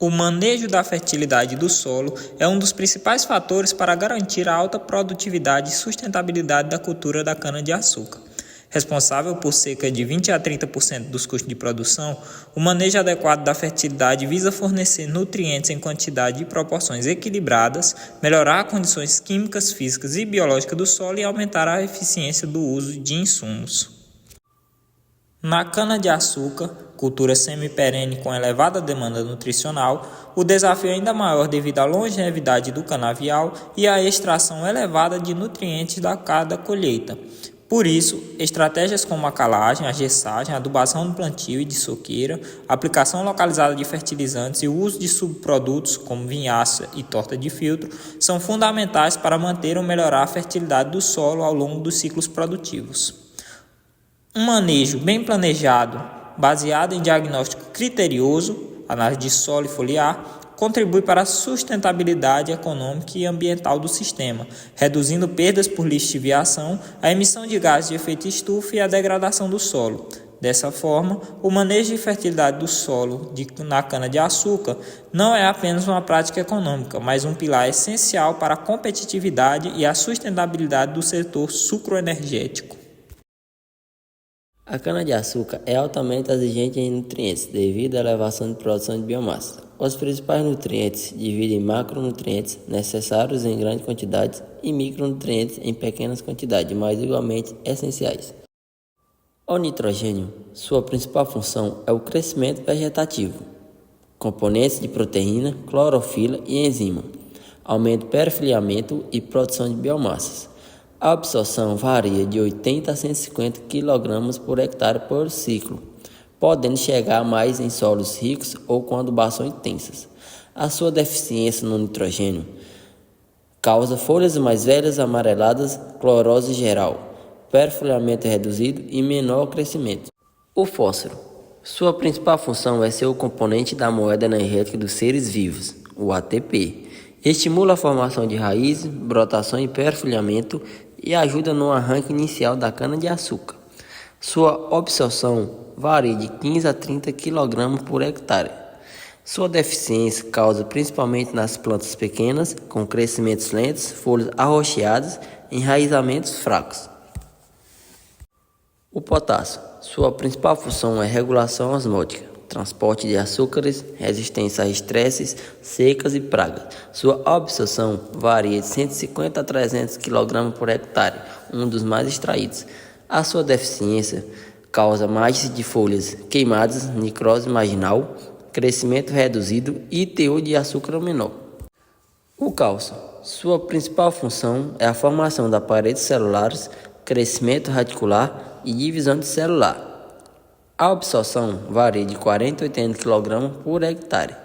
O manejo da fertilidade do solo é um dos principais fatores para garantir a alta produtividade e sustentabilidade da cultura da cana-de-açúcar. Responsável por cerca de 20 a 30% dos custos de produção, o manejo adequado da fertilidade visa fornecer nutrientes em quantidade e proporções equilibradas, melhorar as condições químicas, físicas e biológicas do solo e aumentar a eficiência do uso de insumos. Na cana-de-açúcar, cultura semi-perene com elevada demanda nutricional, o desafio é ainda maior devido à longevidade do canavial e à extração elevada de nutrientes da cada colheita. Por isso, estratégias como a calagem, a gessagem, a adubação do plantio e de soqueira, a aplicação localizada de fertilizantes e o uso de subprodutos como vinhaça e torta de filtro são fundamentais para manter ou melhorar a fertilidade do solo ao longo dos ciclos produtivos. Um manejo bem planejado, baseado em diagnóstico criterioso, análise de solo e foliar, contribui para a sustentabilidade econômica e ambiental do sistema, reduzindo perdas por lixiviação, a emissão de gases de efeito estufa e a degradação do solo. Dessa forma, o manejo de fertilidade do solo na cana-de-açúcar não é apenas uma prática econômica, mas um pilar essencial para a competitividade e a sustentabilidade do setor sucroenergético. A cana-de-açúcar é altamente exigente em nutrientes devido à elevação de produção de biomassa. Os principais nutrientes dividem em macronutrientes necessários em grandes quantidades e micronutrientes em pequenas quantidades, mas igualmente essenciais. O nitrogênio, sua principal função é o crescimento vegetativo, componentes de proteína, clorofila e enzima, aumento do perfilhamento e produção de biomassas. A absorção varia de 80 a 150 kg por hectare por ciclo, podendo chegar a mais em solos ricos ou com adubação intensas. A sua deficiência no nitrogênio causa folhas mais velhas, amareladas, clorose geral, perfilhamento reduzido e menor crescimento. O fósforo. Sua principal função é ser o componente da moeda energética dos seres vivos, o ATP. Estimula a formação de raízes, brotação e perfilhamento e ajuda no arranque inicial da cana-de-açúcar. Sua absorção varia de 15 a 30 kg por hectare. Sua deficiência causa principalmente nas plantas pequenas, com crescimentos lentos, folhas arroxeadas e enraizamentos fracos. O potássio. Sua principal função é regulação osmótica, transporte de açúcares, resistência a estresses, secas e pragas. Sua absorção varia de 150 a 300 kg por hectare, um dos mais extraídos. A sua deficiência causa mágice de folhas queimadas, necrose marginal, crescimento reduzido e teor de açúcar menor. O cálcio. Sua principal função é a formação das paredes celulares, crescimento radicular e divisão de celular. A absorção varia de 40 a 80 kg por hectare.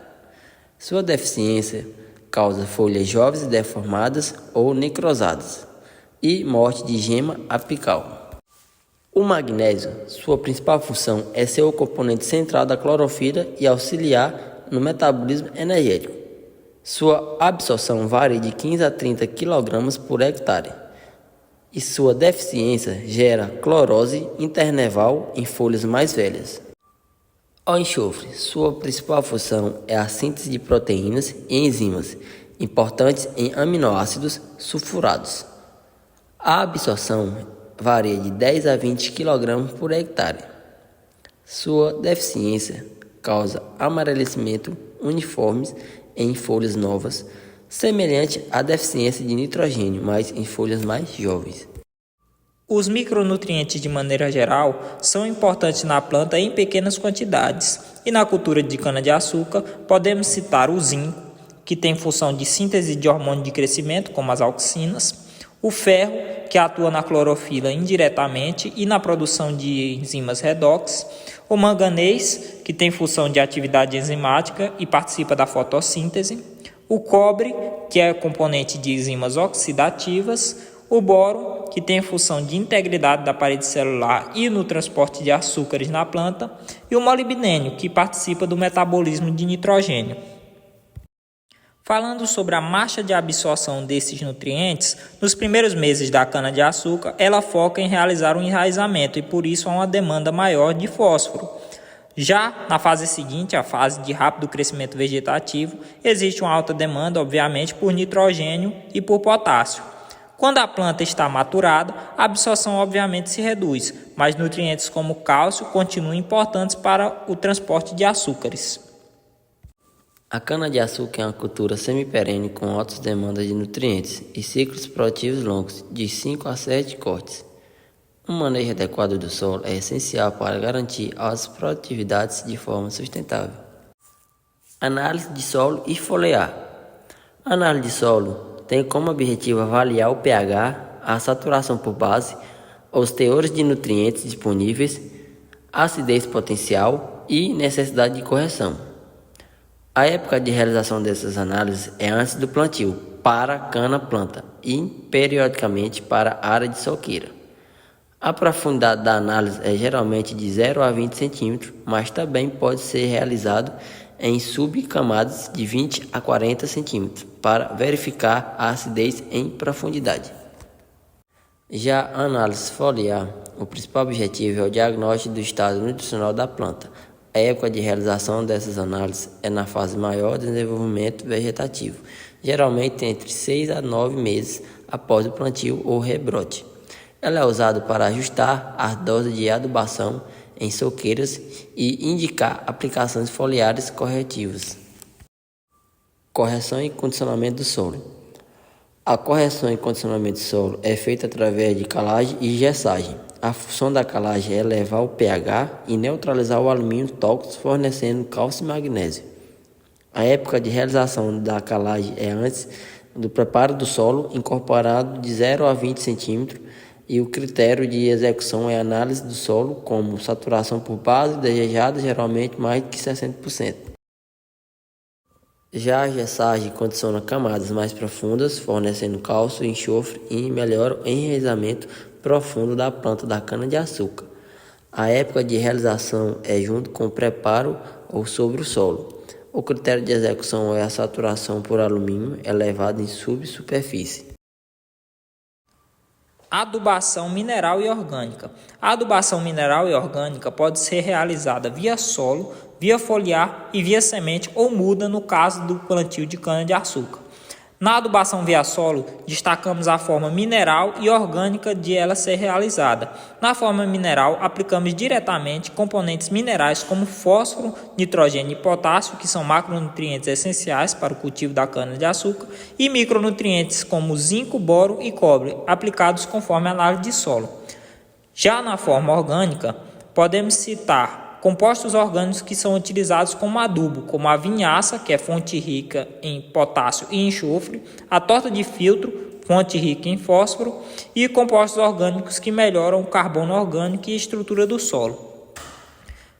Sua deficiência causa folhas jovens deformadas ou necrosadas e morte de gema apical. O magnésio, sua principal função é ser o componente central da clorofila e auxiliar no metabolismo energético. Sua absorção varia de 15 a 30 kg por hectare. E sua deficiência gera clorose internerval em folhas mais velhas. O enxofre, sua principal função é a síntese de proteínas e enzimas, importantes em aminoácidos sulfurados. A absorção varia de 10 a 20 kg por hectare. Sua deficiência causa amarelecimento uniformes em folhas novas, semelhante à deficiência de nitrogênio, mas em folhas mais jovens. Os micronutrientes, de maneira geral, são importantes na planta em pequenas quantidades, e na cultura de cana-de-açúcar podemos citar o zinco, que tem função de síntese de hormônio de crescimento, como as auxinas, o ferro, que atua na clorofila indiretamente e na produção de enzimas redox, o manganês, que tem função de atividade enzimática e participa da fotossíntese, o cobre, que é componente de enzimas oxidativas, o boro, que tem a função de integridade da parede celular e no transporte de açúcares na planta, e o molibdênio, que participa do metabolismo de nitrogênio. Falando sobre a marcha de absorção desses nutrientes, nos primeiros meses da cana-de-açúcar, ela foca em realizar um enraizamento e por isso há uma demanda maior de fósforo. Já na fase seguinte, a fase de rápido crescimento vegetativo, existe uma alta demanda, obviamente, por nitrogênio e por potássio. Quando a planta está maturada, a absorção obviamente se reduz, mas nutrientes como cálcio continuam importantes para o transporte de açúcares. A cana-de-açúcar é uma cultura semiperene com altas demandas de nutrientes e ciclos produtivos longos, de 5 a 7 cortes. Um manejo adequado do solo é essencial para garantir as produtividades de forma sustentável. Análise de solo e foliar. A análise de solo tem como objetivo avaliar o pH, a saturação por base, os teores de nutrientes disponíveis, acidez potencial e necessidade de correção. A época de realização dessas análises é antes do plantio, para cana-planta, e periodicamente para a área de soqueira. A profundidade da análise é geralmente de 0 a 20 cm, mas também pode ser realizado em subcamadas de 20 a 40 cm, para verificar a acidez em profundidade. Já a análise foliar, o principal objetivo é o diagnóstico do estado nutricional da planta. A época de realização dessas análises é na fase maior de desenvolvimento vegetativo, geralmente entre 6 a 9 meses após o plantio ou rebrote. Ela é usada para ajustar a dose de adubação em soqueiras e indicar aplicações foliares corretivas. Correção e condicionamento do solo. A correção e condicionamento do solo é feita através de calagem e gessagem. A função da calagem é elevar o pH e neutralizar o alumínio tóxico, fornecendo cálcio e magnésio. A época de realização da calagem é antes do preparo do solo, incorporado de 0 a 20 cm, e o critério de execução é a análise do solo, como saturação por base desejada, geralmente mais que 60%. Já a gessagem condiciona camadas mais profundas, fornecendo cálcio e enxofre e melhora o enraizamento profundo da planta da cana-de-açúcar. A época de realização é junto com o preparo ou sobre o solo. O critério de execução é a saturação por alumínio elevada em subsuperfície. Adubação mineral e orgânica. A adubação mineral e orgânica pode ser realizada via solo, via foliar e via semente ou muda no caso do plantio de cana-de-açúcar. Na adubação via solo, destacamos a forma mineral e orgânica de ela ser realizada. Na forma mineral, aplicamos diretamente componentes minerais como fósforo, nitrogênio e potássio, que são macronutrientes essenciais para o cultivo da cana-de-açúcar, e micronutrientes como zinco, boro e cobre, aplicados conforme a análise de solo. Já na forma orgânica, podemos citar compostos orgânicos que são utilizados como adubo, como a vinhaça, que é fonte rica em potássio e enxofre, a torta de filtro, fonte rica em fósforo, e compostos orgânicos que melhoram o carbono orgânico e a estrutura do solo.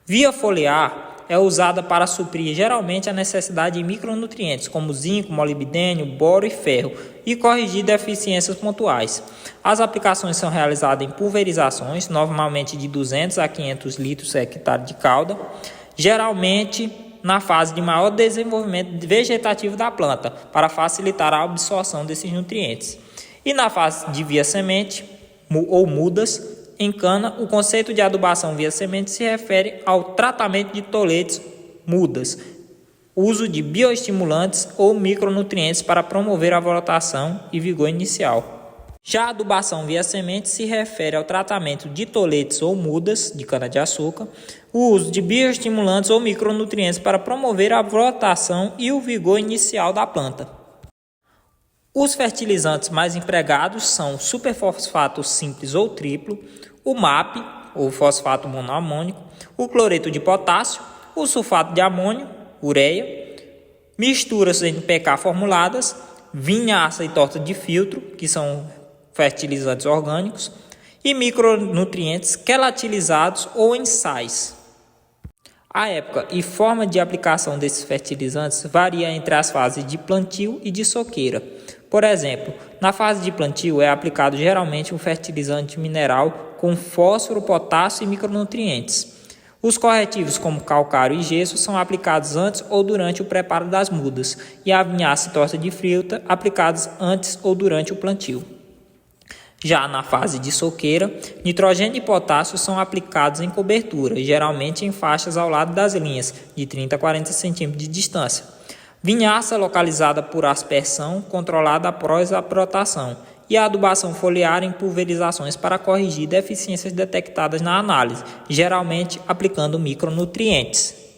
Via foliar é usada para suprir geralmente a necessidade de micronutrientes, como zinco, molibdênio, boro e ferro, e corrigir deficiências pontuais. As aplicações são realizadas em pulverizações, normalmente de 200 a 500 litros por hectare de calda, geralmente na fase de maior desenvolvimento vegetativo da planta, para facilitar a absorção desses nutrientes. E na fase de via semente ou mudas, em cana, o conceito de adubação via semente se refere ao tratamento de toletes mudas, uso de bioestimulantes ou micronutrientes para promover a brotação e vigor inicial. Já a adubação via semente se refere ao tratamento de toletes ou mudas de cana-de-açúcar, o uso de bioestimulantes ou micronutrientes para promover a brotação e o vigor inicial da planta. Os fertilizantes mais empregados são o superfosfato simples ou triplo, o MAP, ou fosfato monoamônico, o cloreto de potássio, o sulfato de amônio, ureia, misturas NPK formuladas, vinhaça e torta de filtro, que são fertilizantes orgânicos, e micronutrientes quelatilizados ou em sais. A época e forma de aplicação desses fertilizantes varia entre as fases de plantio e de soqueira. Por exemplo, na fase de plantio é aplicado geralmente um fertilizante mineral com fósforo, potássio e micronutrientes. Os corretivos como calcário e gesso são aplicados antes ou durante o preparo das mudas, e a vinhaça e torta de fruta aplicados antes ou durante o plantio. Já na fase de soqueira, nitrogênio e potássio são aplicados em cobertura, geralmente em faixas ao lado das linhas, de 30 a 40 cm de distância. Vinhaça localizada por aspersão, controlada após a brotação, e a adubação foliar em pulverizações para corrigir deficiências detectadas na análise, geralmente aplicando micronutrientes.